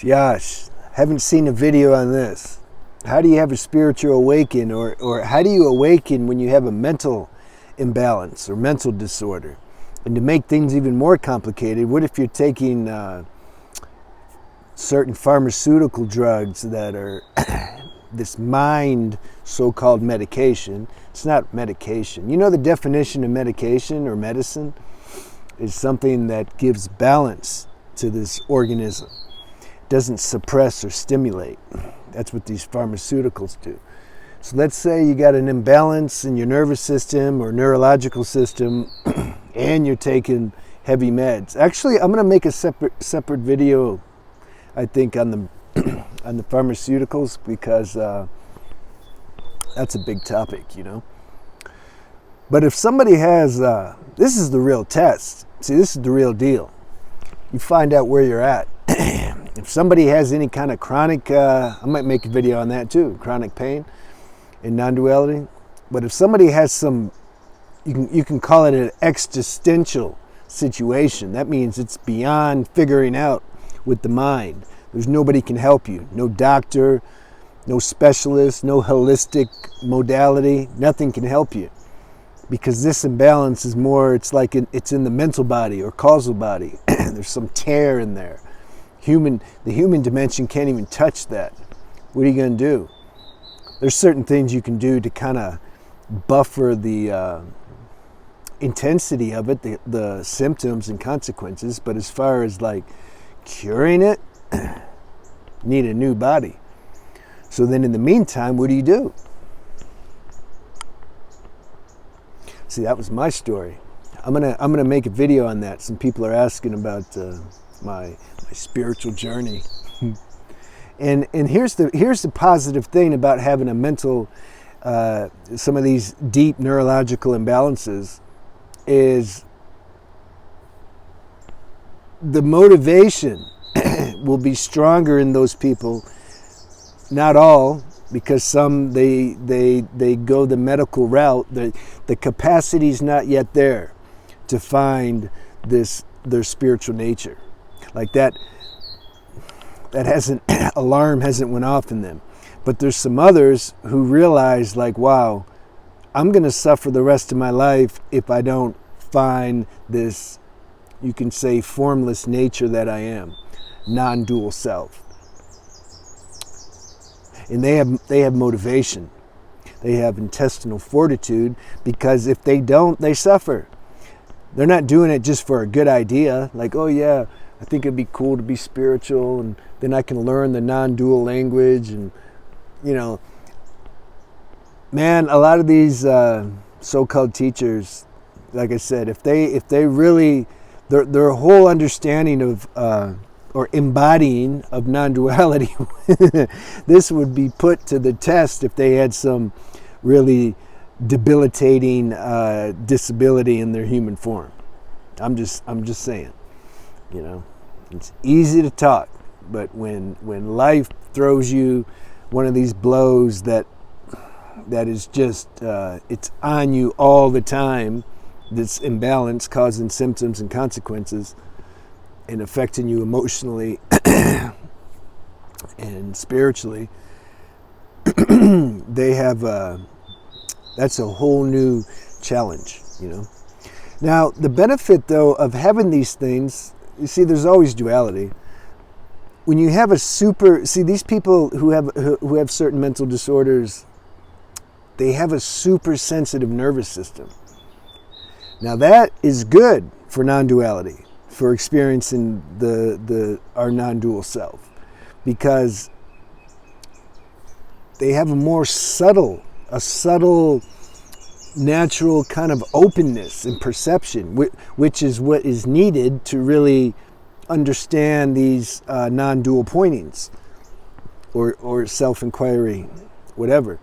Josh, haven't seen a video on this. How do you have a spiritual awaken, or how do you awaken when you have a mental imbalance or mental disorder? And to make things even more complicated, what if you're taking certain pharmaceutical drugs that are this mind so-called medication? It's not medication. You know the definition of medication or medicine is something that gives balance to this organism. It doesn't suppress or stimulate. That's what these pharmaceuticals do. So let's say you got an imbalance in your nervous system or neurological system and you're taking heavy meds. Actually, I'm going to make a separate video, I think, on the on the pharmaceuticals, because that's a big topic, you know. But if somebody has, this is the real test. See, this is the real deal. You find out where you're at. If somebody has any kind of chronic, I might make a video on that too, chronic pain and non-duality. But if somebody has some, you can call it an existential situation. That means it's beyond figuring out with the mind. There's nobody can help you. No doctor, no specialist, no holistic modality. Nothing can help you. Because this imbalance is more, it's like it's in the mental body or causal body. There's some tear in there. The human dimension can't even touch that. What are you going to do? There's certain things you can do to kind of buffer the intensity of it, the symptoms and consequences. But as far as like curing it, need a new body. So then in the meantime, what do you do? See, that was my story. I'm gonna make a video on that. Some people are asking about my spiritual journey. and here's the positive thing about having a mental, some of these deep neurological imbalances, is the motivation will be stronger in those people. Not all, because some they go the medical route. The capacity's not yet there to find their spiritual nature. Like that alarm hasn't went off in them. But there's some others who realize, like, wow, I'm going to suffer the rest of my life if I don't find this, you can say, formless nature that I am, non-dual self. And they have motivation. They have intestinal fortitude, because if they don't, they suffer. They're not doing it just for a good idea, like, oh yeah, I think it'd be cool to be spiritual, and then I can learn the non-dual language, and you know, man, a lot of these so-called teachers, like I said, if they really, their whole understanding of or embodying of non-duality, this would be put to the test if they had some really debilitating disability in their human form. I'm just saying, you know, it's easy to talk, but when life throws you one of these blows that is just it's on you all the time, this imbalance causing symptoms and consequences and affecting you emotionally and spiritually, they have that's a whole new challenge, you know. Now, the benefit, though, of having these things, you see, there's always duality. When you have these people who have certain mental disorders, they have a super sensitive nervous system. Now, that is good for non-duality, for experiencing our non-dual self, because they have a subtle natural kind of openness and perception, which is what is needed to really understand these non-dual pointings or self-inquiry, whatever.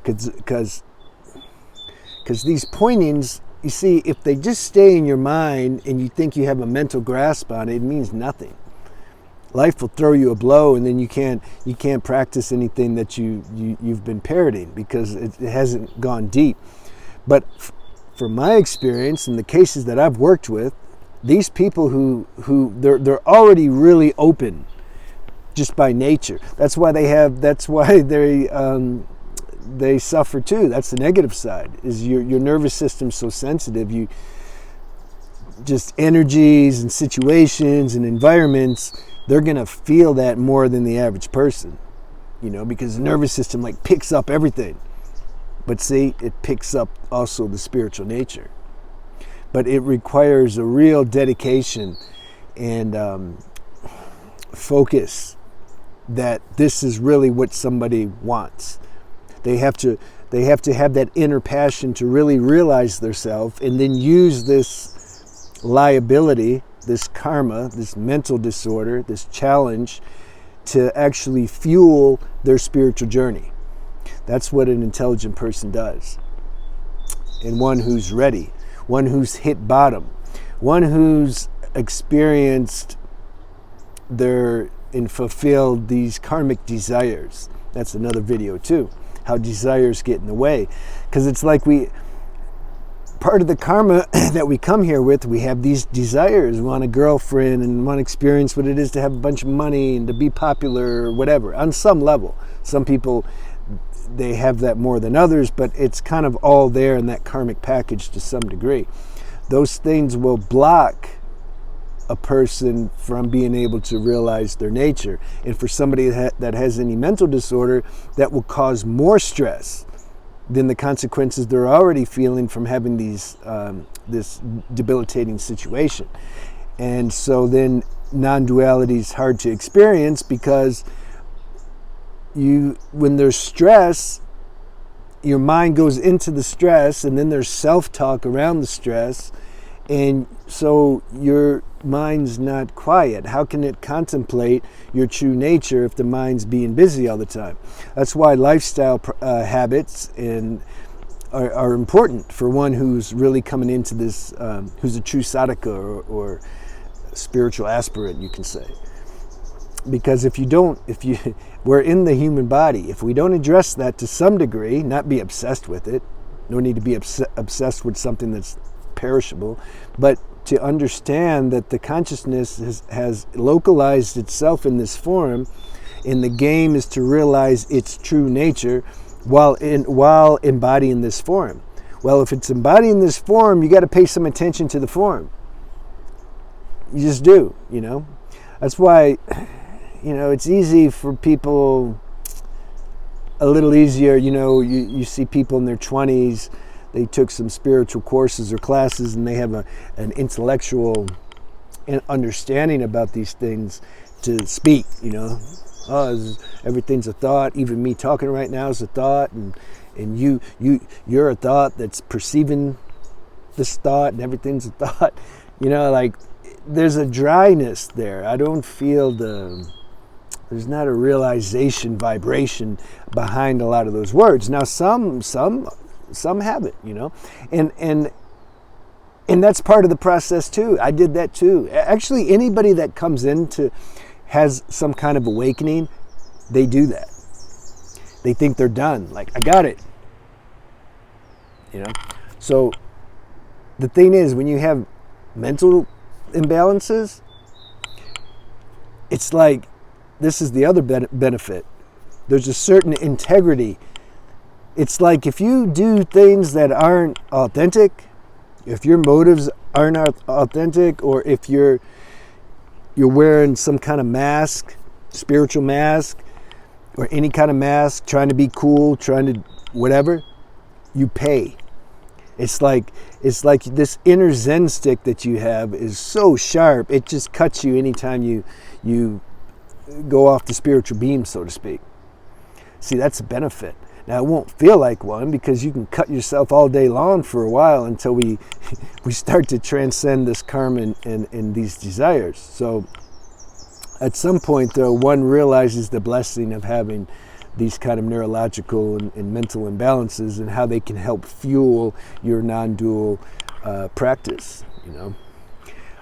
Because these pointings, you see, if they just stay in your mind and you think you have a mental grasp on it, it means nothing. Life will throw you a blow, and then you can't practice anything that you've been parroting, because it hasn't gone deep. But from my experience in the cases that I've worked with, these people who they're already really open just by nature. That's why they suffer too. That's the negative side, is your nervous system's so sensitive. You just energies and situations and environments, they're going to feel that more than the average person, because the nervous system like picks up everything. But see, it picks up also the spiritual nature. But it requires a real dedication and focus that this is really what somebody wants. They have to have that inner passion to really realize themselves, and then use this liability, this karma, this mental disorder, this challenge to actually fuel their spiritual journey. That's what an intelligent person does. And one who's ready, one who's hit bottom, one who's experienced and fulfilled these karmic desires. That's another video too, how desires get in the way. Because it's like part of the karma that we come here with, we have these desires. We want a girlfriend and want to experience what it is to have a bunch of money and to be popular or whatever, on some level. Some people, they have that more than others, but it's kind of all there in that karmic package to some degree. Those things will block a person from being able to realize their nature. And for somebody that has any mental disorder, that will cause more stress than the consequences they're already feeling from having this debilitating situation. And so then non-duality is hard to experience, because when there's stress, your mind goes into the stress, and then there's self-talk around the stress, and so your mind's not quiet. How can it contemplate your true nature if the mind's being busy all the time? That's why lifestyle habits are important for one who's really coming into this, who's a true sadhaka or spiritual aspirant, you can say. Because we're in the human body. If we don't address that to some degree, not be obsessed with it, no need to be obsessed with something that's perishable, but to understand that the consciousness has localized itself in this form, and the game is to realize its true nature while embodying this form. Well, if it's embodying this form, you got to pay some attention to the form. You just do, That's why, it's easy for people, a little easier, you see people in their 20s, they took some spiritual courses or classes, and they have an intellectual understanding about these things to speak, everything's a thought. Even me talking right now is a thought, and you're a thought that's perceiving this thought, and everything's a thought. Like there's a dryness there. I don't feel there's not a realization vibration behind a lot of those words. Now some have it, and that's part of the process too. I did that too. Actually, anybody that comes has some kind of awakening, they do that. They think they're done. Like, I got it. So the thing is, when you have mental imbalances, it's like, this is the other benefit. There's a certain integrity. It's like if you do things that aren't authentic, if your motives aren't authentic, or if you're wearing some kind of mask, spiritual mask, or any kind of mask, trying to be cool, trying to whatever, you pay. It's like this inner Zen stick that you have is so sharp, it just cuts you anytime you go off the spiritual beam, so to speak. See, that's a benefit. Now, it won't feel like one, because you can cut yourself all day long for a while until we start to transcend this karma and these desires. So at some point, though, one realizes the blessing of having these kind of neurological and mental imbalances, and how they can help fuel your non-dual practice,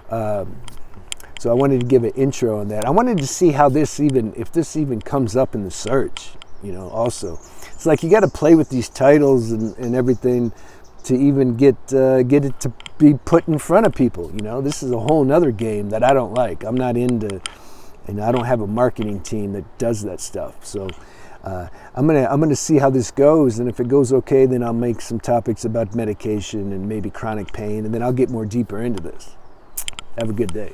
So I wanted to give an intro on that. I wanted to see how if this even comes up in the search, also. It's like you got to play with these titles and everything to even get it to be put in front of people. This is a whole nother game that I don't like. I'm not into and I don't have a marketing team that does that stuff. So I'm gonna see how this goes, and if it goes okay, then I'll make some topics about medication and maybe chronic pain, and then I'll get more deeper into this. Have a good day.